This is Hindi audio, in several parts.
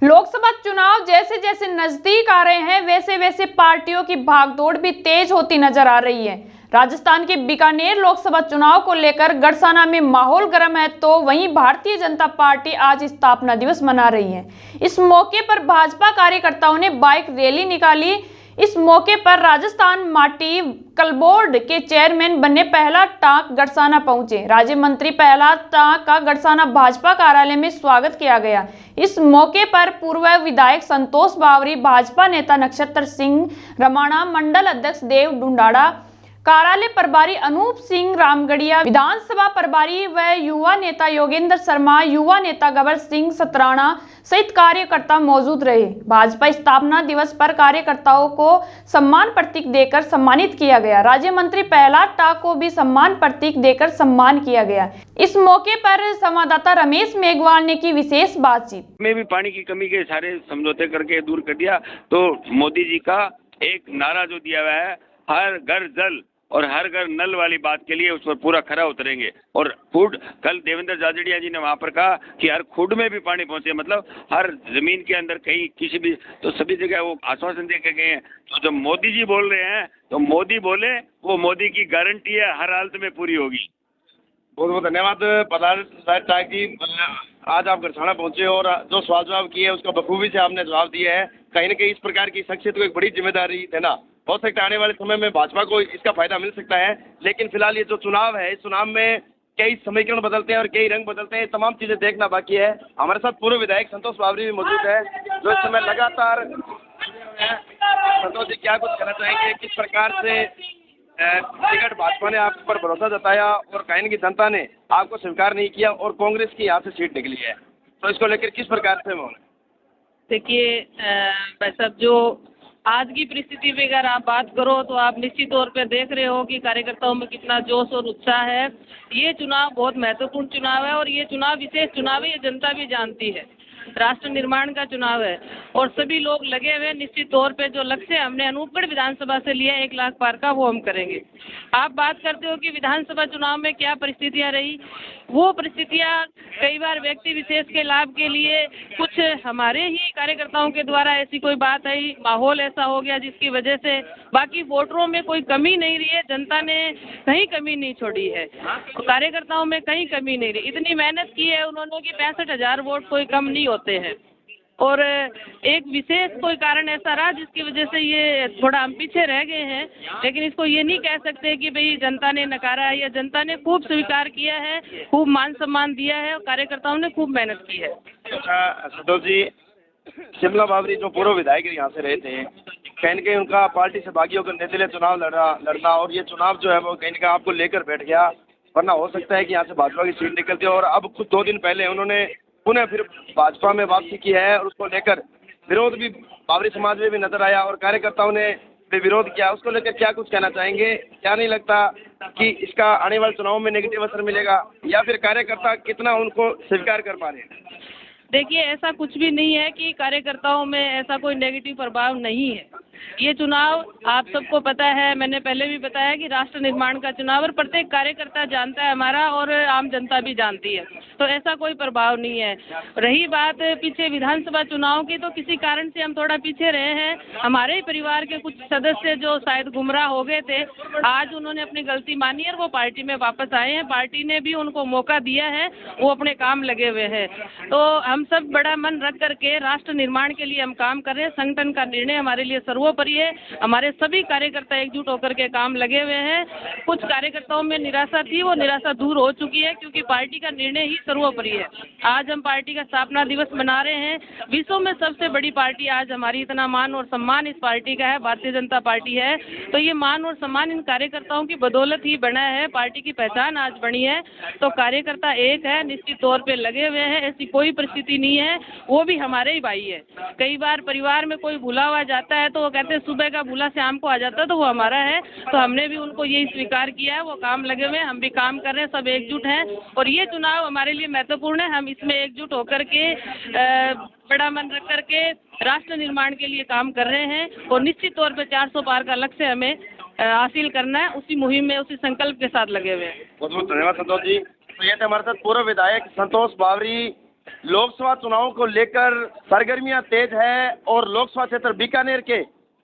लोकसभा चुनाव जैसे जैसे नजदीक आ रहे हैं वैसे वैसे पार्टियों की भागदौड़ भी तेज होती नजर आ रही है। राजस्थान के बीकानेर लोकसभा चुनाव को लेकर गड़साना में माहौल गर्म है, तो वहीं भारतीय जनता पार्टी आज स्थापना दिवस मना रही है। इस मौके पर भाजपा कार्यकर्ताओं ने बाइक रैली निकाली। इस मौके पर राजस्थान माटी कल बोर्ड के चेयरमैन बने प्रहलाद टांक गड़साना पहुंचे। राज्य मंत्री प्रहलाद टांक का गड़साना भाजपा कार्यालय में स्वागत किया गया। इस मौके पर पूर्व विधायक संतोष बावरी, भाजपा नेता नक्षत्र सिंह रमाणा, मंडल अध्यक्ष देव डुंडाड़ा, कार्यालय प्रभारी अनूप सिंह रामगढ़िया, विधानसभा प्रभारी व युवा नेता योगेंद्र शर्मा, युवा नेता गबर सिंह सतराणा सहित कार्यकर्ता मौजूद रहे। भाजपा स्थापना दिवस पर कार्यकर्ताओं को सम्मान प्रतीक देकर सम्मानित किया गया। राज्य मंत्री प्रहलाद टांक को भी सम्मान प्रतीक देकर सम्मान किया गया। इस मौके पर संवाददाता रमेश मेघवाल ने की विशेष बातचीत में भी पानी की कमी के सारे समझौते करके दूर कर दिया। तो मोदी जी का एक नारा जो दिया हुआ है, हर घर जल और हर घर नल वाली बात के लिए उस पर पूरा खरा उतरेंगे। और खुड कल देवेंद्र झाझड़िया जी ने वहां पर कहा कि हर खुड में भी पानी पहुंचे, मतलब हर जमीन के अंदर कहीं किसी भी, तो सभी जगह वो आश्वासन दे के गए हैं। तो जब मोदी जी बोल रहे हैं तो मोदी बोले, वो मोदी की गारंटी है, हर हालत में पूरी होगी। बहुत बहुत धन्यवाद प्रहलाद टांक जी। आज आप गड़साना पहुंचे और जो सवाल जवाब किए उसका बखूबी से आपने जवाब दिया है। कहीं ना कहीं इस प्रकार की शख्सियत को एक बड़ी जिम्मेदारी देना, हो सकता है आने वाले समय में भाजपा को इसका फायदा मिल सकता है। लेकिन फिलहाल ये जो चुनाव है, इस चुनाव में कई समीकरण बदलते हैं और कई रंग बदलते हैं, तमाम चीजें देखना बाकी है। हमारे साथ पूर्व विधायक संतोष बावरी भी मौजूद है, जो इस समय लगातार। संतोष जी, क्या कुछ कहना चाहेंगे, किस प्रकार से टिकट भाजपा ने आप पर भरोसा जताया और कहीं की जनता ने आपको स्वीकार नहीं किया और कांग्रेस की यहाँ से सीट निकली है, तो इसको लेकर किस प्रकार से माहौल? देखिए भाई साहब, जो आज की परिस्थिति में अगर आप बात करो तो आप निश्चित तौर पे देख रहे हो कि कार्यकर्ताओं में कितना जोश और उत्साह है। ये चुनाव बहुत महत्वपूर्ण चुनाव है और ये चुनाव विशेष चुनाव है, ये जनता भी जानती है। राष्ट्र निर्माण का चुनाव है और सभी लोग लगे हुए। निश्चित तौर पे जो लक्ष्य हमने अनूपगढ़ विधानसभा से लिया 1 लाख पार का, वो हम करेंगे। आप बात करते हो कि विधानसभा चुनाव में क्या परिस्थितियां रही, वो परिस्थितियां कई बार व्यक्ति विशेष के लाभ के लिए कुछ हमारे ही कार्यकर्ताओं के द्वारा ऐसी कोई बात आई, माहौल ऐसा हो गया जिसकी वजह से बाकी वोटरों में कोई कमी नहीं रही है। जनता ने कहीं कमी नहीं छोड़ी है, कार्यकर्ताओं में कहीं कमी नहीं रही। इतनी मेहनत की है उन्होंने कि 65,000 वोट कोई कम नहीं होते हैं। और एक विशेष कोई कारण ऐसा रहा जिसकी वजह से ये थोड़ा हम पीछे रह गए हैं, लेकिन इसको ये नहीं कह सकते कि भाई जनता ने नकारा है, या जनता ने खूब स्वीकार किया है, खूब मान सम्मान दिया है और कार्यकर्ताओं ने खूब मेहनत की है। संतोष जी, शिमला बावरी जो पूर्व विधायक यहाँ से रहे थे, कहीं न कहीं उनका पार्टी से बागी होकर निर्दलीय चुनाव लड़ना और ये चुनाव जो है वो कहीं न कहीं आपको लेकर बैठ गया, वरना हो सकता है कि यहाँ से भाजपा की सीट निकलती है। और अब कुछ 2 दिन पहले उन्होंने पुनः फिर भाजपा में वापसी की है और उसको लेकर विरोध भी बावरी समाज में भी नजर आया और कार्यकर्ताओं ने भी विरोध किया। उसको लेकर क्या कुछ कहना चाहेंगे? क्या नहीं लगता कि इसका आने वाले चुनाव में नेगेटिव असर मिलेगा, या फिर कार्यकर्ता कितना उनको स्वीकार कर पा रहे हैं? देखिए, ऐसा कुछ भी नहीं है कि कार्यकर्ताओं में ऐसा कोई नेगेटिव प्रभाव नहीं है। ये चुनाव आप सबको पता है, मैंने पहले भी बताया कि राष्ट्र निर्माण का चुनाव, और प्रत्येक कार्यकर्ता जानता है हमारा और आम जनता भी जानती है, तो ऐसा कोई प्रभाव नहीं है। रही बात पीछे विधानसभा चुनाव की, तो किसी कारण से हम थोड़ा पीछे रहे हैं। हमारे ही परिवार के कुछ सदस्य जो शायद गुमराह हो गए थे, आज उन्होंने अपनी गलती मानी और वो पार्टी में वापस आए हैं। पार्टी ने भी उनको मौका दिया है, वो अपने काम लगे हुए हैं। तो हम सब बड़ा मन रख करके राष्ट्र निर्माण के लिए हम काम कर रहे हैं। संगठन का निर्णय हमारे लिए सर्वोपरि है। हमारे सभी कार्यकर्ता एकजुट होकर के काम लगे हुए हैं। कुछ कार्यकर्ताओं में निराशा थी, वो निराशा दूर हो चुकी है, क्योंकि पार्टी का निर्णय ही सर्वोपरि है। आज हम पार्टी का स्थापना दिवस मना रहे हैं। विश्व में सबसे बड़ी पार्टी आज हमारी, इतना मान और सम्मान इस पार्टी का है, भारतीय जनता पार्टी है। तो ये मान और सम्मान इन कार्यकर्ताओं की बदौलत ही बना है, पार्टी की पहचान आज बनी है। तो कार्यकर्ता एक है, निश्चित तौर पे लगे हुए हैं, ऐसी कोई परिस्थिति नहीं है। वो भी हमारे ही भाई है। कई बार परिवार में कोई भूला हुआ जाता है तो वो कहते हैं सुबह का भूला शाम को आ जाता है, तो वो हमारा है। तो हमने भी उनको यही स्वीकार किया है, वो काम लगे हुए हैं, हम भी काम कर रहे हैं, सब एकजुट हैं। और ये चुनाव हमारे लिए महत्वपूर्ण है। हम इसमें एकजुट होकर के बड़ा मन रख करके राष्ट्र निर्माण के लिए काम कर रहे हैं और निश्चित तौर पर 400 पार का लक्ष्य हमें हासिल करना है। उसी मुहिम में, उसी संकल्प के साथ लगे हुए हैं। बहुत बहुत धन्यवाद संतोष जी। तो ये थे हमारे साथ पूर्व विधायक संतोष बावरी, लोकसभा चुनाव को लेकर सरगर्मियां तेज है और लोकसभा क्षेत्र बीकानेर के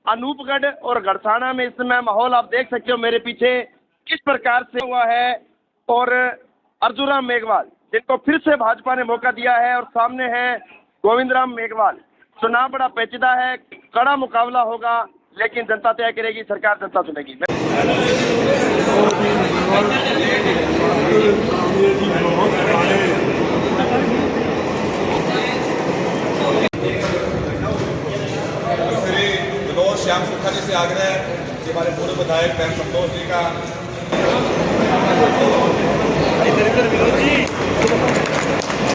अनूपगढ़ और गड़साना में इस समय माहौल आप देख सकते हो मेरे पीछे किस प्रकार से हुआ है। और अर्जुन मेघवाल जिनको फिर से भाजपा ने मौका दिया है और सामने है गोविंद राम मेघवाल। चुनाव बड़ा पेचीदा है, कड़ा मुकाबला होगा, लेकिन जनता तय करेगी, सरकार जनता चुनेगी। श्याम सुखा जी से आग्रह है कि हमारे पूर्व विधायक बहन संतोष जी का